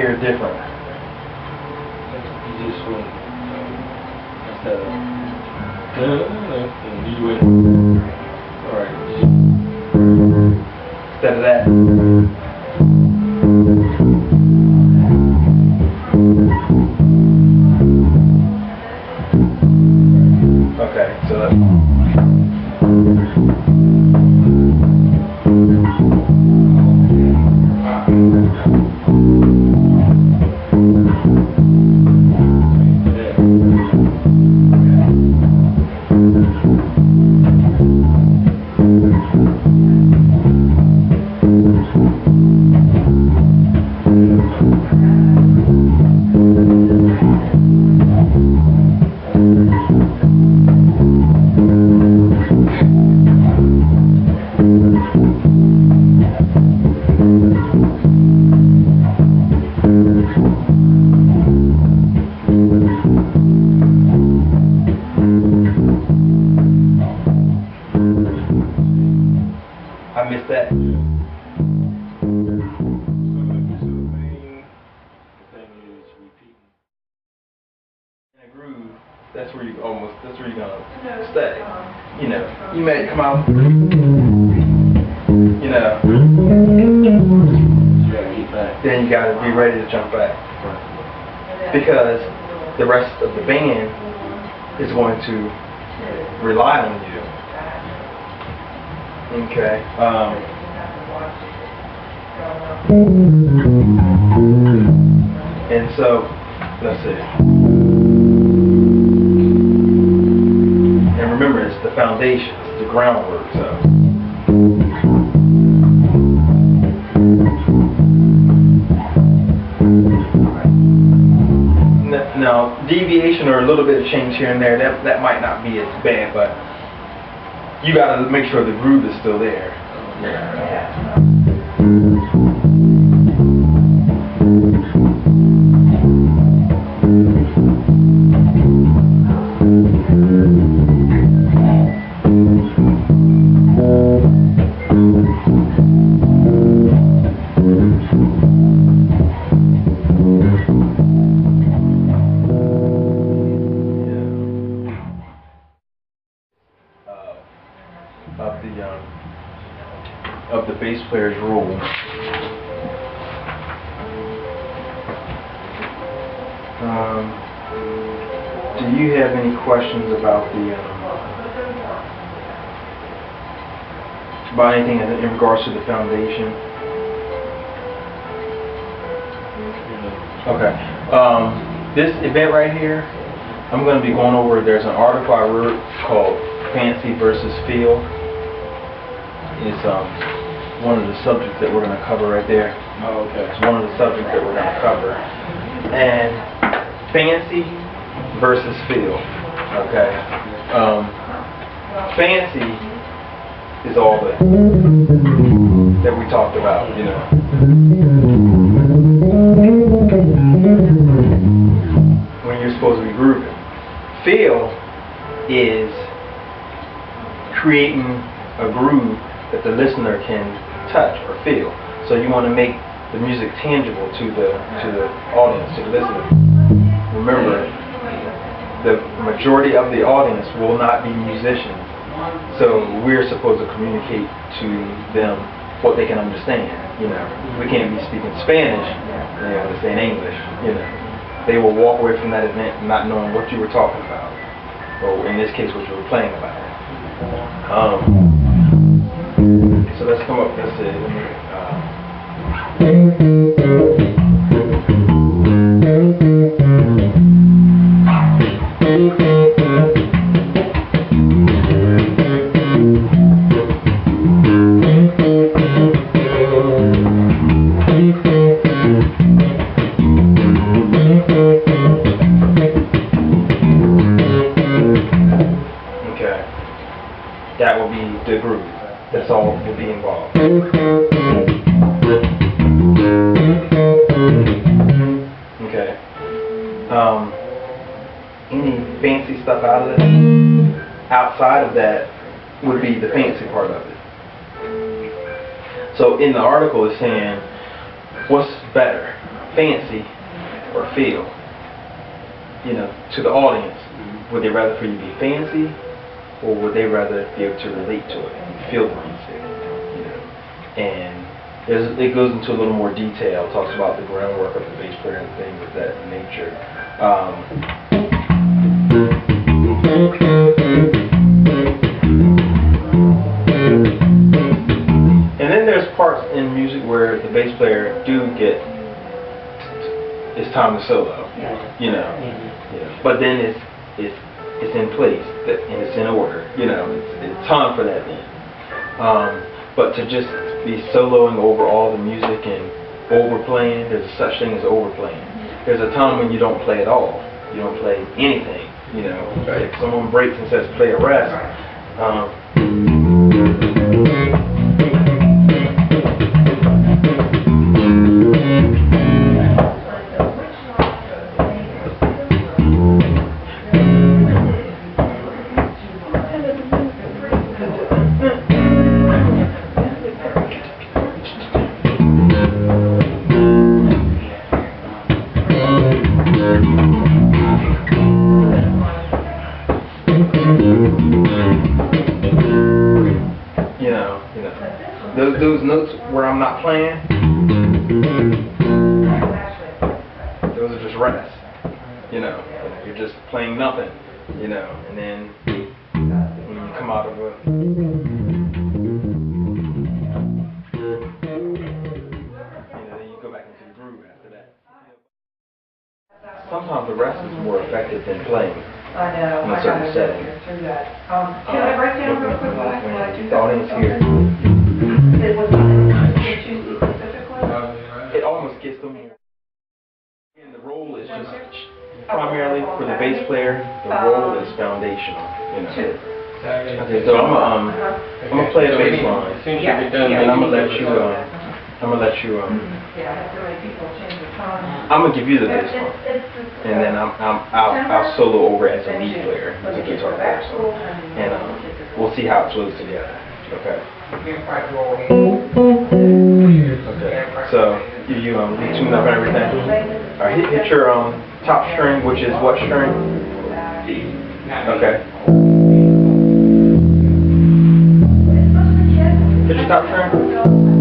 hear different? You just went instead of and you went. Alright. Instead of that. Okay, so that's I missed that. So the main thing is repeating. In a groove, that's where you're gonna stay. You know, you may come out, you know, then you gotta be ready to jump back. Because the rest of the band is going to rely on you. Okay. And so, let's see. And remember, it's the foundation, it's the groundwork. So. Now, deviation or a little bit of change here and there, that might not be as bad, but you got to make sure the groove is still there. Yeah. Of the bass player's role. Do you have any questions about about anything in regards to the foundation? Okay. This event right here, I'm going to be going over. There's an article I wrote called "Fancy versus Feel." It's one of the subjects that we're going to cover right there. Oh, okay. It's one of the subjects that we're going to cover. And fancy versus feel. Okay. Fancy is all that we talked about, you know. When you're supposed to be grooving. Feel is creating a groove that the listener can touch or feel. So you want to make the music tangible to the audience, to the listener. Remember, the majority of the audience will not be musicians, so we're supposed to communicate to them what they can understand. You know, we can't be speaking Spanish, you know, to say in English. You know, they will walk away from that event not knowing what you were talking about, or in this case, what you were playing about. So let's come up, let's see. Okay. That will be the groove. That's all will be involved. Okay. Any fancy stuff out of it? Outside of that would be the fancy part of it. So in the article it's saying, what's better, fancy or feel, you know, to the audience? Would they rather for you to be fancy, or would they rather be able to relate to it and feel the music? You know, and it goes into a little more detail. Talks about the groundwork of the bass player and things of that nature. And then there's parts in music where the bass player do get, it's time to solo, you know. But then it's in place, and it's in order, you know. It's time for that then. But to just be soloing over all the music and overplaying, there's such thing as overplaying. There's a time when you don't play at all. You don't play anything, you know. If someone breaks and says play a rest, those notes where I'm not playing, those are just rest. You know, you're just playing nothing. You know, and then when you come out of a, then you go back into the groove after that. Sometimes the rest is more effective than playing. I know. In a certain setting. Can I break down real quick what I do? The audience here. It was specifically? It almost gets them. And the role is just primarily for the bass player. The role is foundational. You know. Okay, so I'm gonna play a bass line, and I'm gonna let you. I'm gonna give you the bass line, and then I'll solo over as a lead player, as a guitar player. So, and we'll see how it flows together. Okay. Okay. So you tune up and everything. All right. Hit your top string, which is what string? D. Okay. Hit your top string.